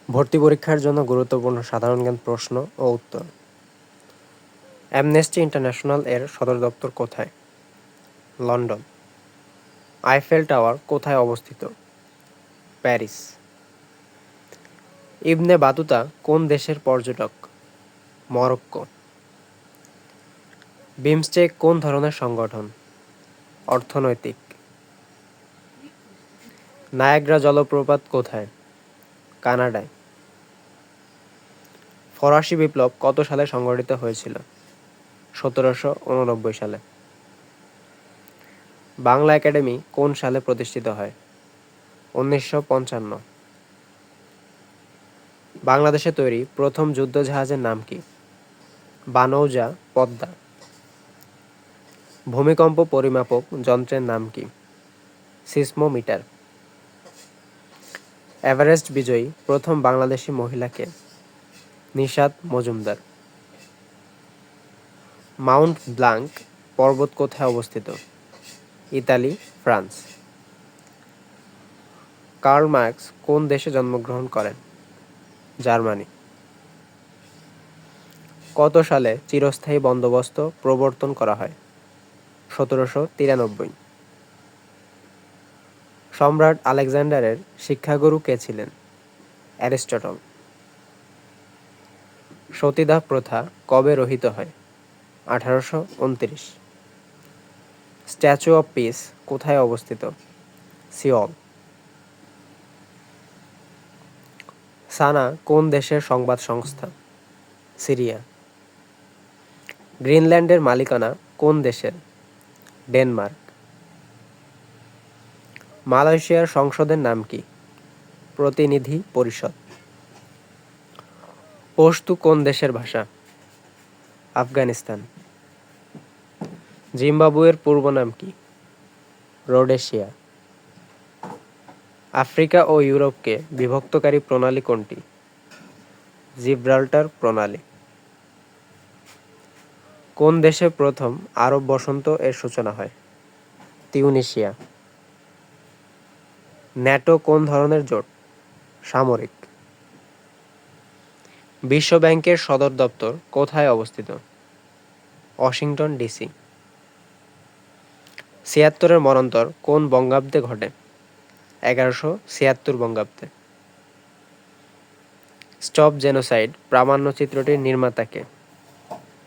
ভর্তি পরীক্ষার জন্য গুরুত্বপূর্ণ সাধারণ জ্ঞান প্রশ্ন ও উত্তর। অ্যামনেস্টি ইন্টারন্যাশনাল এর সদর দপ্তর কোথায়? লন্ডন। আইফেল টাওয়ার কোথায় অবস্থিত? প্যারিস। ইবনে বাতুতা কোন দেশের পর্যটক? মরক্কো। বিমস্টেক কোন ধরনের সংগঠন? অর্থনৈতিক। নায়াগ্রা জলপ্রপাত কোথায়? কানাডায়। ফরাসি বিপ্লব কত সালে সংঘটিত হয়েছিল? 1789 সালে। বাংলা একাডেমি কোন সালে প্রতিষ্ঠিত হয়? 1955। বাংলাদেশে তৈরি প্রথম যুদ্ধজাহাজের নাম কি? বানৌজা পদ্মা। ভূমিকম্প পরিমাপক যন্ত্রের নাম কি? সিসমোমিটার। এভারেস্ট বিজয়ী প্রথম বাংলাদেশী মহিলা কে? নিশাত মজুমদার। মাউন্ট ব্লাঙ্ক পর্বত কোথায় অবস্থিত? Italy, France. কার্ল মার্কস কোন দেশে জন্মগ্রহণ করেন? জার্মানি। কত সালে চিরস্থায়ী বন্দোবস্ত প্রবর্তন করা হয়? 1793। সম্রাট আলেকজান্ডারের শিক্ষাগুরু কে ছিলেন? অ্যারিস্টটল। সতীদাহ প্রথা কবে রহিত হয়? 1829। স্ট্যাচু অব পিস কোথায় অবস্থিত? সিওল। সানা কোন দেশের সংবাদ সংস্থা? সিরিয়া। গ্রিনল্যান্ডের মালিকানা কোন দেশের? ডেনমার্ক। মালয়েশিয়ার সংসদের নাম কি? প্রতিনিধি পরিষদ। পশতু কোন দেশের ভাষা? আফগানিস্তান। জিম্বাবুয়ের পূর্ব নাম কি? রোডেশিয়া। আফ্রিকা ও ইউরোপকে বিভক্তকারী প্রণালী কোনটি? জিব্রাল্টার প্রণালী। কোন দেশে প্রথম আরব বসন্ত এর সূচনা হয়? তিউনিসিয়া। ন্যাটো কোন ধরনের জোট? সামরিক। বিশ্ব ব্যাংকের সদর দপ্তর কোথায় অবস্থিত? Washington DC. ৭৬-এর মন্বন্তর কোন বঙ্গাব্দে ঘটে? ১১৭৬ বঙ্গাব্দে। স্টপ জেনোসাইড প্রামাণ্যচিত্রটির নির্মাতা কে?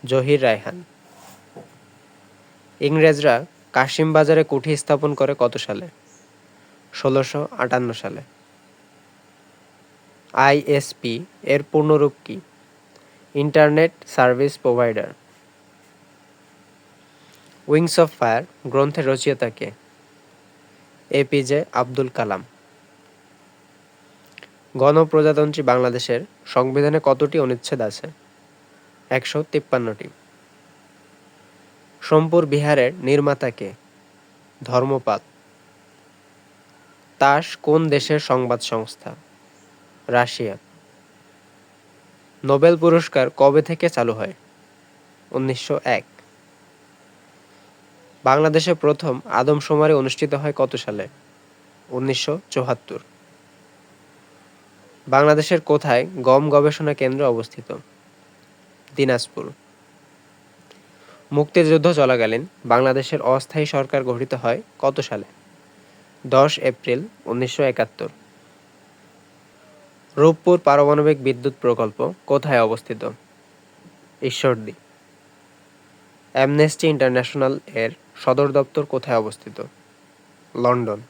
জহির রায়হান। ইংরেজরা কাশিম বাজারে কুঠি স্থাপন করে কত সালে? ১৬৫৮ সালে। আইএসপি এর পূর্ণরূপ কি? Internet service provider. Wings of fire গ্রন্থের রচয়িতা কে? এপিজে আব্দুল কালাম। গণপ্রজাতন্ত্রী বাংলাদেশের সংবিধানে কতটি অনুচ্ছেদ আছে? ১৫৩টি। সোমপুর বিহারের নির্মাতা কে? ধর্মপাল। তাস কোন দেশের সংবাদ সংস্থা? রাশিয়া। নোবেল পুরস্কার কবে থেকে চালু হয়? ১৯০১। বাংলাদেশে প্রথম আদমশুমারি অনুষ্ঠিত হয় কত সালে? ১৯৭৪। বাংলাদেশের কোথায় গম গবেষণা কেন্দ্র অবস্থিত? দিনাজপুর। মুক্তিযুদ্ধ চলাকালীন বাংলাদেশের অস্থায়ী সরকার গঠিত হয় কত সালে? ১০ এপ্রিল ১৯৭১। রূপপুর পারমাণবিক বিদ্যুৎ প্রকল্প কোথায় অবস্থিত? ঈশ্বরদী। অ্যামনেস্টি ইন্টারন্যাশনাল এর সদর দপ্তর কোথায় অবস্থিত? লন্ডন।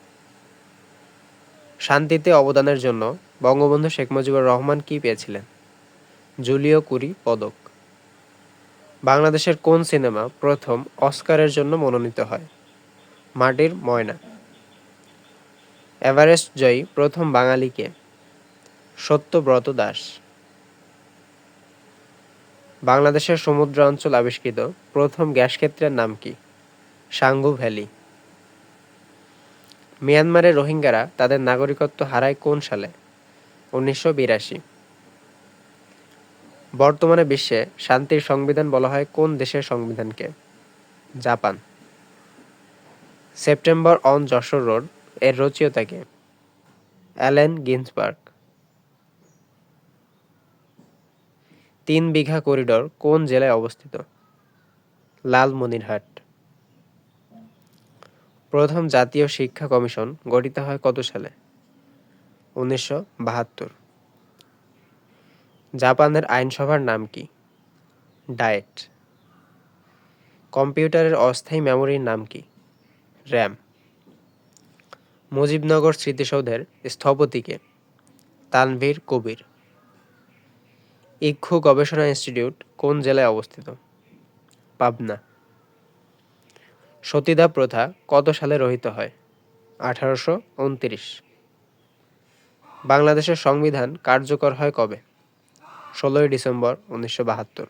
শান্তিতে অবদানের জন্য বঙ্গবন্ধু শেখ মুজিবুর রহমান কি পেয়েছিলেন? জুলিও কুরি পদক। বাংলাদেশের কোন সিনেমা প্রথম অস্কারের জন্য মনোনীত হয়? মাটির ময়না। এভারেস্ট জয়ী প্রথম বাঙালি কে? সত্যব্রত দাস। বাংলাদেশের সমুদ্রাঞ্চল আবিষ্কৃত প্রথম গ্যাসক্ষেত্রের নাম কি? সাঙ্গু ভ্যালি। মিয়ানমারের রোহিঙ্গারা তাদের নাগরিকত্ব হারায় কোন সালে? ১৯৮২। বর্তমানে বিশ্বে শান্তির সংবিধান বলা হয় কোন দেশের সংবিধানকে? Japan. September on Jessore road এর রচয়িতা কে? Allen Ginsberg. তিন বিঘা করিডোর কোন জেলায় অবস্থিত? লালমনিরহাট। প্রথম জাতীয় শিক্ষা কমিশন গঠিত হয় কত সালে? 1972। জাপানের আইনসভার নাম কি? ডায়েট। কম্পিউটারের অস্থায়ী মেমোরির নাম কি? র্যাম। মুজিবনগর স্মৃতিসৌধের স্থপতি কে? তানভীর কবির। ইক্ষু গবেষণা ইনস্টিটিউট কোন জেলায় অবস্থিত? পাবনা। সতীদাহ প্রথা কত সালে রহিত হয়? 1829। বাংলাদেশের সংবিধান কার্যকর হয় কবে? 16ই ডিসেম্বর 1972।